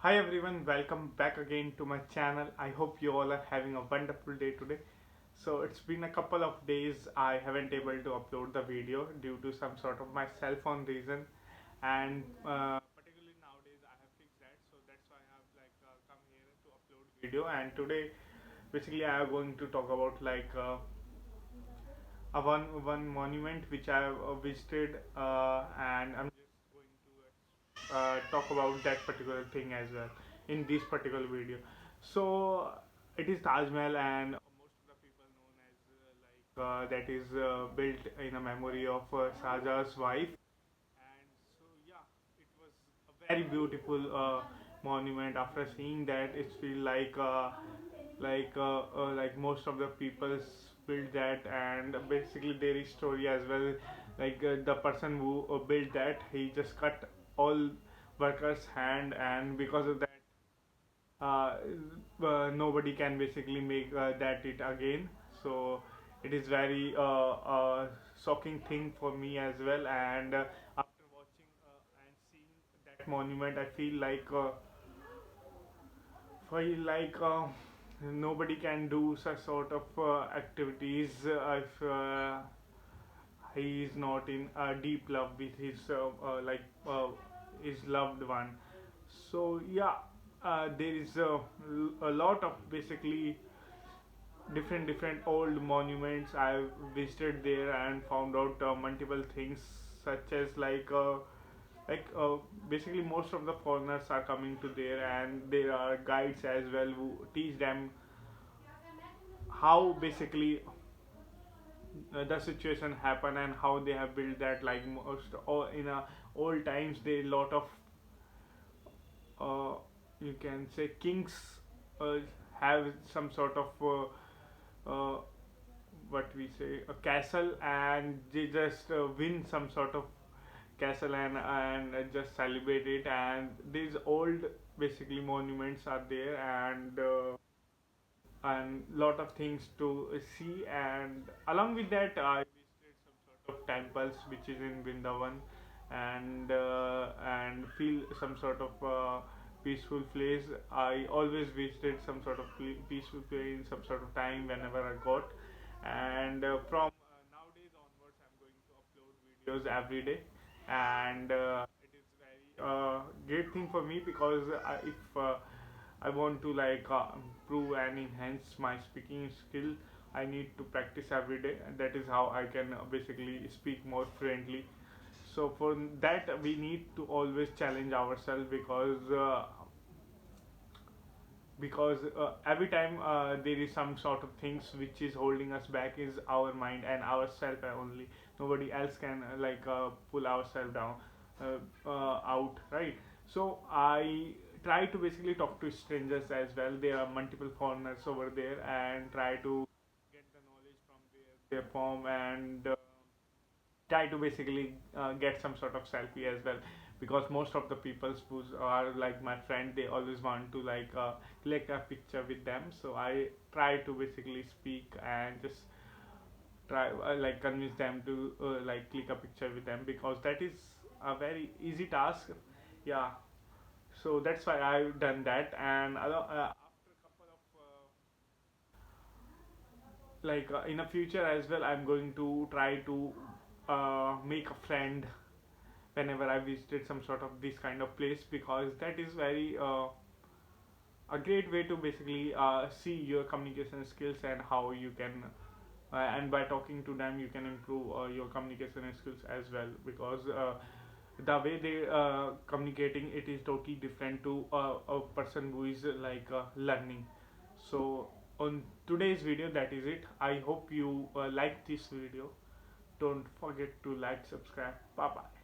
Hi everyone, welcome back again to my channel. I hope you all are having a wonderful day today. So it's been a couple of days I haven't able to upload the video due to some sort of my cell phone reason, and particularly nowadays I have fixed that. So that's why I have come here to upload video. And today basically I am going to talk about a one monument which I have visited, and I'm just going to talk about that particular thing as well in this particular video. So it is Taj Mahal, and most of the people known as that is built in a memory of Shahjahan's wife. And so yeah, it was a very beautiful monument. After seeing that, it feel like most of the people built that, and basically there is story as well. The person who built that, he just cut all workers hand, and because of that uh, nobody can basically make that it again. So it is very shocking thing for me as well. And after watching and seeing that monument, I feel like nobody can do such sort of activities if he is not in deep love with his loved one. So yeah, there is a lot of basically different old monuments. I visited there and found out multiple things, such as like basically most of the foreigners are coming to there, and there are guides as well who teach them how basically the situation happen and how they have built that. Like most or in old times, there lot of uh, you can say kings uh, have some sort of what we say a castle, and they just win some sort of castle and just celebrate it. And these old basically monuments are there, and lot of things to see. And along with that, I visited some sort of temples which is in Vrindavan, and feel some sort of peaceful place. I always visited some sort of peaceful place in some sort of time whenever I got. And from nowadays onwards, I'm going to upload videos every day. And it is very great thing for me, because if I want to improve and enhance my speaking skill, I need to practice every day, and that is how I can basically speak more fluently. So for that, we need to always challenge ourselves, because every time there is some sort of things which is holding us back is our mind and ourself only. Nobody else can pull ourselves down out, right? So I try to basically talk to strangers as well. There are multiple foreigners over there, and try to get the knowledge from where they're from, and try to basically get some sort of selfie as well, because most of the people who are like my friend, they always want to click a picture with them. So I try to basically speak and just try convince them to click a picture with them, because that is a very easy task. Yeah, so that's why I've done that. And after a couple of in the future as well, I'm going to try to make a friend whenever I visited some sort of this kind of place, because that is very a great way to basically see your communication skills and how you can and by talking to them you can improve your communication skills as well, because the way they communicating, it is totally different to a person who is learning. So on today's video, that is it. I hope you like this video. Don't forget to like, subscribe. Bye bye.